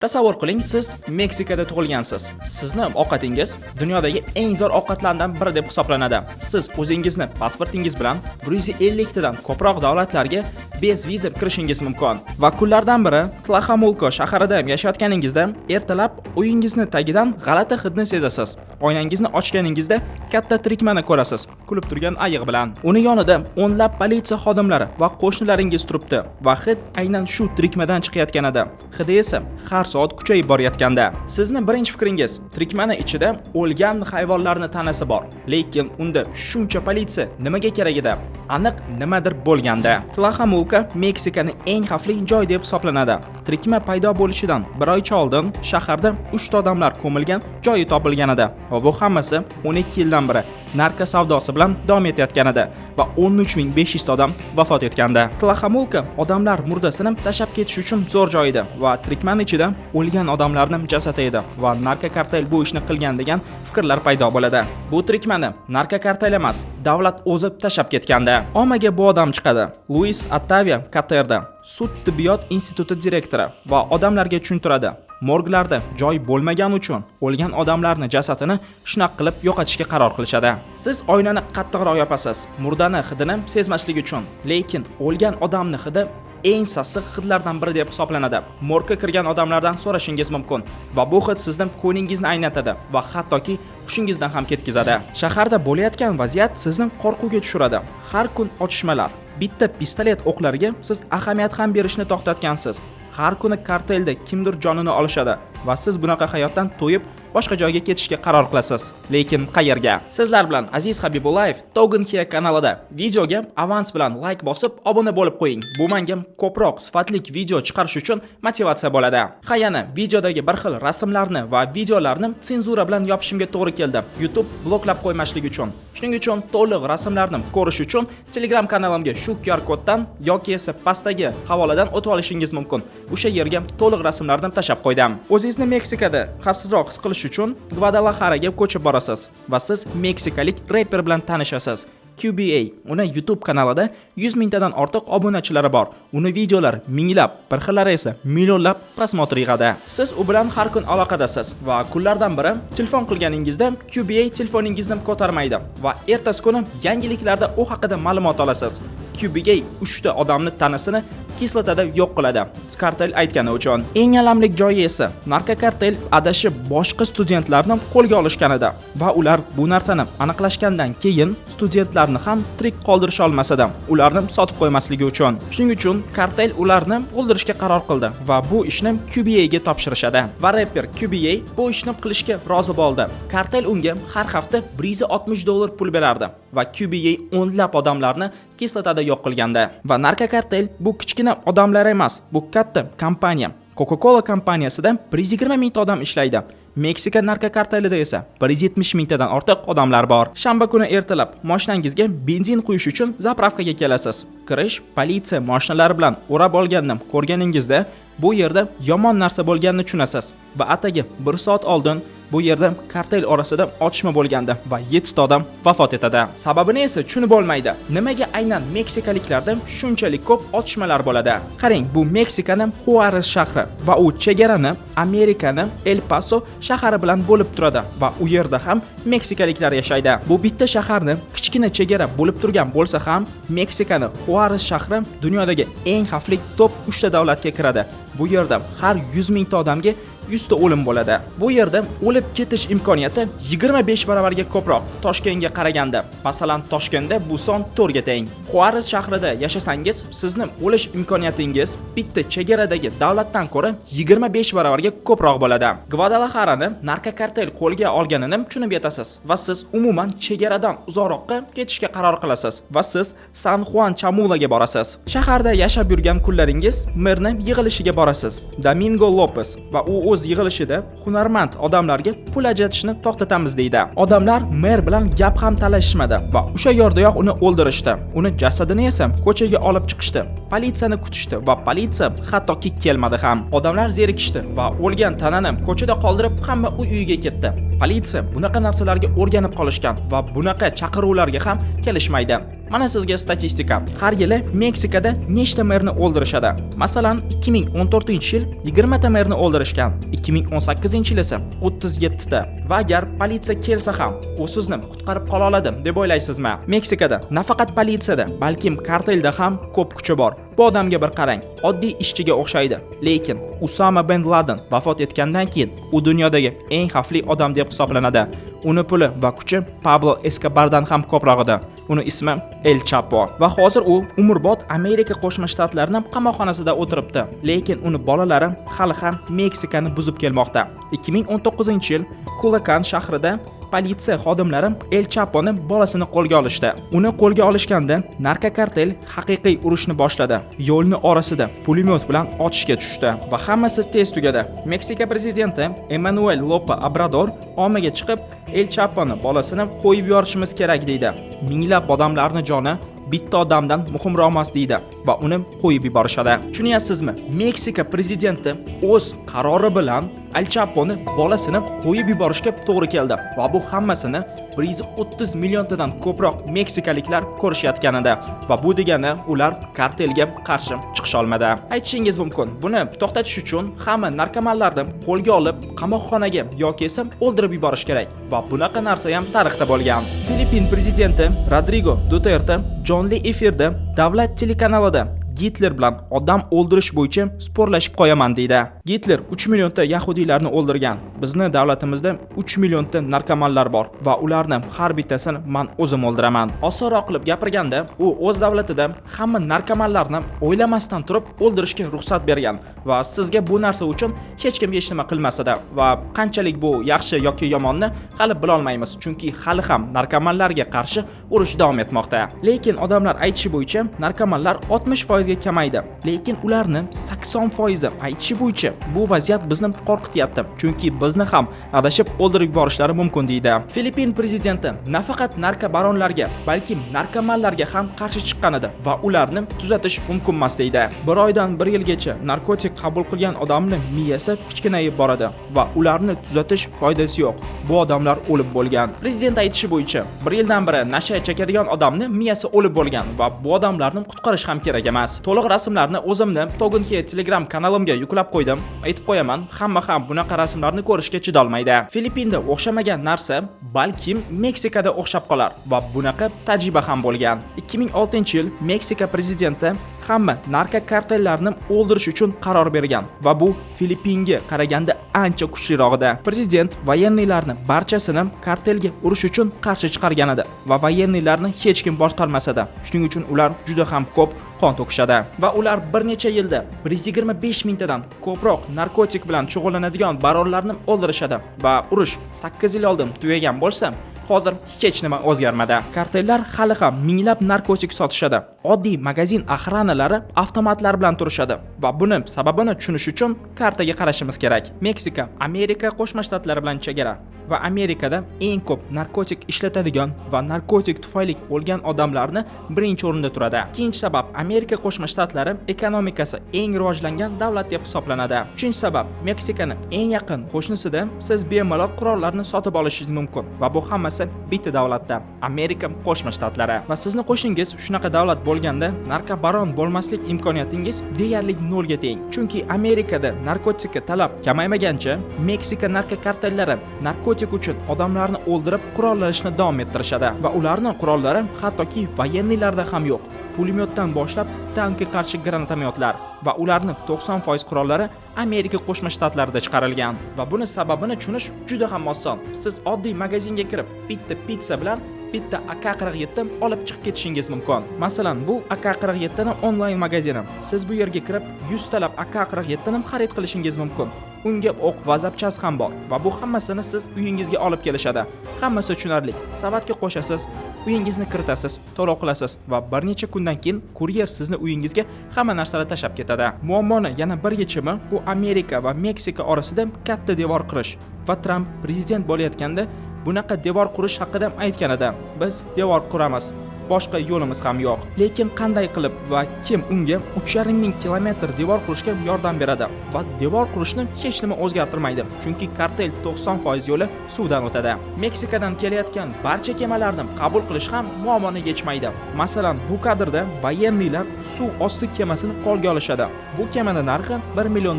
Tasavvur qiling, siz Meksikada tug'ilgansiz. Sizni ovqatingiz dunyodagi eng zo'r ovqatlardan biri deb hisoblanadi. Siz o'zingizni pasportingiz bilan 150 tadan ko'proq davlatlarga bez viza kirishingiz mumkin. Va kunlardan biri Tlaxamulko shahrida yashayotganingizda ertalab uyingizni tagidan g'alati hidni sezasiz. Oynangizni ochganingizda katta tirikmani ko'rasiz, kulib turgan ayiq bilan. Uni yonida o'nlab politsiya xodimlari va qo'shnilaringiz turibdi va hid aynan shu tirikmadan chiqayotganida. Hidi esa har soat kuchayib borayotganda. Sizni birinchi fikringiz, tirikmani ichida o'lgan hayvonlarni tanasi bor. Lekin unda shuncha politsiya nimaga kerak edi? Aniq nimadir bo'lganda. Tlaxamulko Meksikaning eng xavfli joyi deb hisoblanadi. Tirikma paydo bo'lishidan bir oycha oldin shaharda 3 ta odamlar ko'milgan joyi topilgan edi. Va bu hammasi 12 yildan beri narko savdosi bilan davom etayotgan edi va 13500 odam vafot etgandi. Tlaxamulko odamlar murdasini tashab ketish uchun zo'r joy edi va tirikmaning ichida o'lgan odamlarning jasadi edi va narko kartel bu ishni qilgan degan fikrlar paydo bo'ladi. Bu tirikmani narko kartel emas, davlat o'zi tashab ketganda. Ommaga bu odam chiqadi. Luis Attavia Katerda, sud tibbiyot instituti direktori va odamlarga tushuntiradi. Morglarda joy bo'lmagani uchun o'lgan odamlarning jasadini shunaqa qilib yo'qotishga qaror qilishadi. Siz oynani qattiqroq yopasiz, murdani hidini sezmaslik uchun. Lekin o'lgan odamning hidi eng sassiq hidlardan biri deb hisoblanadi. Morgga kirgan odamlardan so'rashingiz mumkin va bu hid sizning ko'ningizni aynatadi va hattoki hushingizdan ham ketkazadi. Shaharda bo'layotgan vaziyat sizni qo'rquvga tushiradi. Har kun otishmalar, bitta pistolet o'qlariga siz ahamiyat ham berishni to'xtatgansiz. Har kuni kartelda kimdir jonini olishadi va siz bunaqa hayotdan to'yib boshqa joyga ketishga qaror qilasiz. Lekin qayerga? Sizlar bilan Aziz Habibullayev Togun Kia kanalida. Videoga avans bilan like bosib, obuna bo'lib qo'ying. Bu menga ko'proq sifatli video chiqarish uchun motivatsiya bo'ladi. Yana videodagi bir xil rasmlarni va videolarni senzura bilan yopishimga to'g'ri keldi. YouTube bloklab qo'ymaslik uchun. Shuning uchun to'liq rasmlarni ko'rish uchun Telegram kanalimga shu QR koddan yoki esa pastdagi havoladan o'tib olishingiz mumkin. O'sha yerga to'liq rasmlarni tashab qo'ydim. O'zingizni Meksikada xavfsizroq his qilish uchun Guadalajaraga ko'chib borasiz va siz meksikalik reper bilan tanishasiz. QBA, uni YouTube kanalida 100 mingtadan ortiq obunachilari bor. Uni videolar minglab, bir xillari esa millionlab prosmotr yig'adi. Siz u bilan har kun aloqadasiz va kunlardan biri telefon qilganingizda QBA telefoningizni ko'tarmaydi va ertasi kuni yangiliklarda u haqida ma'lumot olasiz. QBA 3 ta odamni tanasini kislotada yo'q qiladi. Kartel aytgani uchun. Eng alamli joyi esa narko kartel adashib boshqa studentlarni qo'lga olishgan edi va ular bu narsani aniqlashgandan keyin studentlarni ham tirik qoldirish olmasada, ularni sotib qo'ymasligi uchun. Shuning uchun kartel ularni o'ldirishga qaror qildi va bu ishni QBA ga topshirishadi. Va rapper QBA bu ishni qilishga rozi bo'ldi. Kartel unga har hafta $160 pul berardi va QBA o'nlab odamlarni kislotada yo'q qilganda. Va narko kartel bu kichkina odamlar emas, bu katta kompaniya. Coca-Cola kompaniyasida 120 mingta odam ishlaydi. Meksika narko kartelida esa 170 mingtadan ortiq odamlar bor. Shanba kuni ertalab mashinangizga benzin quyish uchun zapravkaga kelasiz. Kirish politsiya mashinalari bilan o'rab olganini ko'rganingizda bu yerda yomon narsa bo'lganini tushunasiz va atigi 1 soat oldin bu yerda kartel orasida otishma bo'lganda va 7 ta odam vafot etadi. Sababini esa tushunib bo'lmaydi. Nimaga aynan meksikaliklarda shunchalik ko'p otishmalar bo'ladi? Qarang, bu Meksikaning Juarez shahri va u chegarani Amerikaning El Paso shahri bilan bo'lib turadi va u yerda ham meksikaliklar yashaydi. Bu bitta shaharni kichkina chegara bo'lib turgan bo'lsa ham, Meksikaning Juarez shahri dunyodagi eng xavfli top 3 ta davlatga kiradi. Bu yerda har 100 mingta odamga 100 ta o'lim bo'ladi. Bu yerda o'lib ketish imkoniyati 25 barobarga ko'proq Toshkentga qaraganda. Masalan, Toshkentda bu son 4 ga teng. Juarez shahrida yashasangiz, sizni o'lish imkoniyatingiz bitta chegaradagi davlatdan ko'ra 25 barobarga ko'proq bo'ladi. Guadalajarani narko kartel qo'lga olganini tushunib yetasiz va siz umuman chegaradan uzoqroqqa ketishga qaror qilasiz va siz San Juan Chamulaga borasiz. Shaharda yashab yurgan kunlaringiz merni yig'ilishiga borasiz. Domingo Lopez va u o'z yig'ilishida hunarmand odamlarga pul ajratishni to'xtatamiz deydi. Odamlar mer bilan gap ham talashishmadi va o'sha yerdayoq uni o'ldirishdi. Uni jasadini esa ko'chaga olib chiqishdi. Politsiyani kutishdi va politsiya hattoki kelmadi ham. Odamlar zerikishdi va o'lgan tanani ko'chada qoldirib hamma uyiga ketdi. Politsiya bunaqa narsalarga o'rganib qolishgan va bunaqa chaqiruvlarga ham kelishmaydi. Mana sizga statistika. Har yili Meksikada nechta merni o'ldirishadi? Masalan, 2010 2014-yil 20 ta merni o'ldirishgan, 2018-yil esa 37 ta. Va agar politsiya kelsa ham, u sizni qutqarib qola oladi deb o'ylaysizmi? Meksikada nafaqat politsiyada, balkim kartelda ham ko'p kuchi bor. Bu odamga bir qarang, oddiy ishchiga o'xshaydi, lekin Usama bin Laden vafot etgandan keyin u dunyodagi eng xavfli odam deb hisoblanadi. Uni puli va kuchi Pablo Escobardan ham ko'proq edi. Uni ismi El Chapo va hozir u umrbod Amerika Qo'shma Shtatlarining qamoqxonasida o'tiribdi. Lekin uni bolalari hali ham Meksikani buzib kelmoqda. 2019-yil Culiacan shahrida politsiya xodimlari El Chaponi bolasini qo'lga olishdi. Uni qo'lga olishganda narkokartel haqiqiy urushni boshladi. Yo'lni orasida pulemyot bilan otishga tushdi va hammasi tez tugadi. Meksika prezidenti Manuel López Obrador ommaga chiqib, El Chaponi bolasini qo'yib yuborishimiz kerak deydi. Minglab odamlarning joni bitta odamdan muhimroq emas deydi va uni qo'yib yuborishadi. Tushunyapsizmi? Meksika prezidenti o'z qarori bilan El Chaponi bolasini qo'yib yuborishga to'g'ri keldi va bu hammasini 130 milliontadan ko'proq meksikaliklar ko'rishayotganida va bu degani ular kartelga qarshi chiqisha olmadi. Aytishingiz mumkin, buni to'xtatish uchun hamma narkomanlarni qo'lga olib, qamoqxonaga yoki esa o'ldirib yuborish kerak va bunaqa narsa ham tarixda bo'lgan. Filippin prezidenti Rodrigo Duterte jonli efirda davlat telekanalida Gitler bilan odam o'ldirish bo'yicha sporlashib qo'yaman deydi. Gitler 3 millionta yahudiylarni o'ldirgan. Bizni davlatimizda 3 millionta narkomanlar bor va ularni har bittasini men o'zim o'ldiraman. Osonroq qilib gapirganda, u o'z davlatida hamma narkomanlarni o'ylamasdan turib o'ldirishga ruxsat bergan va sizga bu narsa uchun hech kim hech nima qilmasada va qanchalik bu yaxshi yoki yomonni hali bila olmaymiz, chunki hali ham narkomanlarga qarshi urush davom etmoqda. Lekin odamlar aytishi bo'yicha narkomanlar 60% kamaydi, lekin ularni 80% aytishi bo'yicha bu vaziyat bizni qo'rqityapti, chunki bizni ham adashib o'ldirib yuborishlari mumkin deydi. Filippin prezidenti nafaqat narkobaronlarga, balki narkomanlarga ham qarshi chiqqan edi va ularni tuzatish mumkin emas deydi. Bir oydan bir yilgacha narkotik qabul qilgan odamning miyasi kichkinayib boradi va ularni tuzatish foydasi yo'q. Bu odamlar o'lib bo'lgan. Prezident aytishi bo'yicha, bir yildan beri nasha chekadigan odamni miyasi o'lib bo'lgan va bu odamlarni qutqarish ham kerak emas. To'liq rasmlarni o'zimni Togunki Telegram kanalimga yuklab qo'ydim. Aytib qo'yaman, hamma ham bunaqa rasmlarni ko'rishga chidolmaydi. Filippinda o'xshamagan narsa balkim Meksikada o'xshab qolar va bunaqa tajriba ham bo'lgan. 2006-yil Meksika prezidenti hamma narkokartellarni o'ldirish uchun qaror bergan va bu Filippinga qaraganda ancha kuchliroq edi. Prezident voyenniylarni barchasini kartelga urush uchun qarshi chiqargan edi va voyenniylarni hech kim boshqarmas edi. Shuning uchun ular juda ham ko'p qon to'kishadi va ular bir necha yilda 125 mingtadan ko'proq narkotik bilan shug'ullanadigan baronlarni o'ldirishadi va urush 8 yil oldin tugagan bo'lsa, hozir hech nima o'zgarmadi. Kartellar hali ham minglab narkotik sotishadi. Oddiy magazin axranalari avtomatlar bilan turishadi va buni sababini tushunish uchun kartaga qarashimiz kerak. Meksika Amerika Qo'shma Shtatlari bilan chegara va Amerikada eng ko'p narkotik ishlatadigan va narkotik tufayli o'lgan odamlarni birinchi o'rinda turadi. Ikkinchi sabab, Amerika Qo'shma Shtatlari ekonomikasi eng rivojlangan davlat deb hisoblanadi. Uchinchi sabab, Meksikani eng yaqin qo'shnisida siz bemalol qurollarni sotib olishingiz mumkin va bu hammasi bitta davlatda, Amerika Qo'shma Shtatlari. Va sizning qo'shningiz shunaqa davlat bo'lganda narkobaron bo'lmaslik imkoniyatingiz deyarli nolga teng. Chunki Amerikada narkotikka talab kamaymagancha, Meksika narkokartellari narkotik uchun odamlarni o'ldirib qurollanishni davom ettirishadi va ularning qurollari hattoki voyenniylarda ham yo'q. Pulemyotdan boshlab tankga qarshi granatomyotlar va ularning 90% qurollari Amerika Qo'shma Shtatlarida chiqarilgan. Va buni sababini tushunish juda ham oson. Siz oddiy magazinga kirib, bitta pitsa bilan bitta AK-47 olib chiqib ketishingiz mumkin. Masalan, bu AK-47 ning onlayn magazini. Siz bu yerga kirib 100 talab AK-47 ni xarid qilishingiz mumkin. Unga o'q va zapchas ham bor va bu hammasini siz uyingizga olib kelishadi. Hammasi tushunarli. Savatga qo'shasiz, uyingizni kiritasiz, to'lov qilasiz va bir necha kundan keyin kuryer sizni uyingizga hamma narsalarni tashab ketadi. Muammoni yana bir yechimi bu Amerika va Meksika orasida katta devor qurish va Trump prezident bo'layotganda bunaqa devor qurish haqida aytgan edi. Biz devor quramiz. boshqa yo'limiz ham yo'q. Lekin qanday qilib va kim unga 3,5 ming kilometr devor qurishga yordam beradi? Va devor qurishni hech nima o'zgartirmaydi, chunki kartel 90% yo'li suvdan o'tadi. Meksikadan kelayotgan barcha kemalarni qabul qilish ham muammoni yechmaydi. Masalan, bu kadrda bayerniylar suv osti kemasini qo'lga olishadi. Bu kemaning narxi $1 million.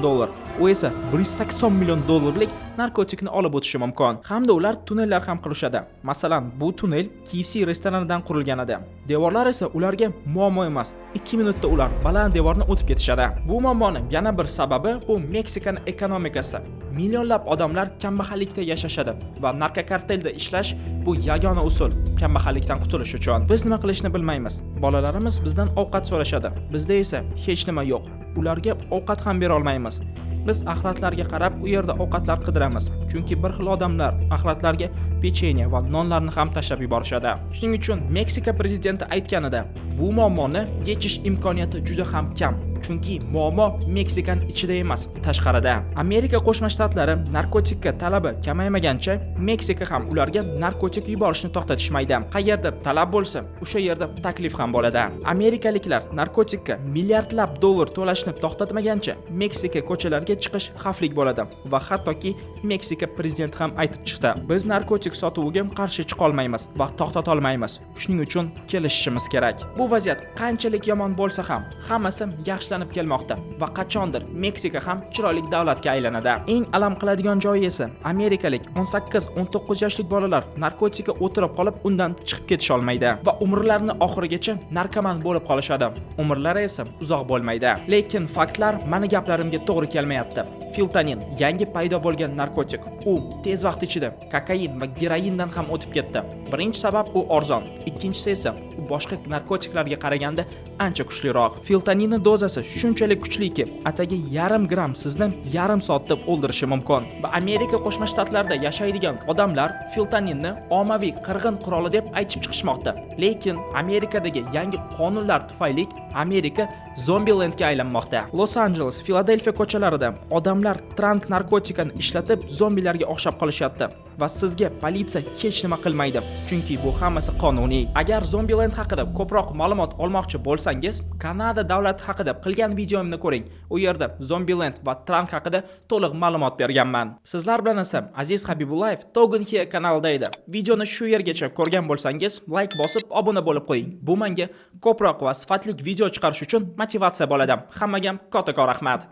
U esa 180 million dollarlik narkotikni olib o'tishi mumkin. Hamda ular tunnellar ham qurishadi. Masalan, bu tunnel KFC restoranidan qurilgan edi. Devorlar esa ularga muammo emas. 2 minutda ular baland devorni o'tib ketishadi. Bu muammoning yana bir sababi bu Meksikaning ekonomikasi. Millionlab odamlar kambag'allikda yashashadi va narkokartelda ishlash bu yagona usul kambag'allikdan qutulish uchun. Biz nima qilishni bilmaymiz. Bolalarimiz bizdan ovqat so'rashadi. Bizda esa hech nima yo'q. Ularga ovqat ham bera olmaymiz. Biz axlatlarga qarab u yerda ovqatlar qidiramiz. Chunki bir xil odamlar axlatlarga pecheniya va nonlarni ham tashlab yuborishadi. Shuning uchun Meksika prezidenti aytganida, bu muammoni yechish imkoniyati juda ham kam. Chunki muammo Meksikaning ichida emas, tashqarida. Amerika Qo'shma Shtatlari narkotikka talabi kamaymagancha, Meksika ham ularga narkotik yuborishni to'xtatishmaydi. Qayerda talab bo'lsa, o'sha yerda taklif ham bo'ladi. Amerikaliklar narkotikka milliardlab dollar to'lashni to'xtatmagancha, Meksika ko'chalariga chiqish xavfli bo'ladi va hattoki Meksika prezidenti ham aytib chiqdi. Biz narkotik sotuviga qarshi chiqa olmaymiz va to'xtata olmaymiz. Shuning uchun kelishishimiz kerak. Bu vaziyat qanchalik yomon bo'lsa ham, hammasi yaxshilanib kelmoqda va qachondir Meksika ham chiroyli davlatga aylanadi. Eng alam qiladigan joyi esa amerikalik 18-19 yoshlik bolalar narkotikka o'tirib qolib, undan chiqib ketisha olmaydi va umrlarining oxirigacha narkoman bo'lib qolishadi. Umrlari esa uzoq bo'lmaydi. Lekin faktlar meni gaplarimga to'g'ri kelmayapti. Fentanin yangi paydo bo'lgan narkotik. U tez vaqt ichida kokain va geroindan ham o'tib ketdi. Birinchi sabab u arzon, ikkinchisi esa u boshqa narkotiklarga qaraganda ancha kuchliroq. Fentaninning dozasi shunchalik kuchliki, atagi 0,5 gram sizni yarim soatda o'ldirishi mumkin. Va Amerika Qo'shma Shtatlarida yashaydigan odamlar fentaninni ommaviy qirg'in quroli deb aytib chiqishmoqda. Lekin Amerikadagi yangi qonunlar tufayli Amerika Zombielandga aylanmoqda. Los Angeles, Filadelfiya ko'chalarida odamlar trank narkotikani ishlatib zombilarga o'xshab qolishyapti va sizga politsiya hech nima qilmaydi, chunki bu hammasi qonuniy. Agar Zombieland haqida ko'proq ma'lumot olmoqchi bo'lsangiz, Kanada davlati haqida qilgan videomni ko'ring. U yerda Zombieland va trank haqida to'liq ma'lumot berganman. Sizlar bilan esa Aziz Habibullayev Togen Here kanalida edi. Videoni shu yergacha ko'rgan bo'lsangiz, like bosib obuna bo'lib qo'ying. Bu menga ko'proq va sifatli video chiqarish uchun motivatsiya bo'ladi. Hammaga kattakon rahmat.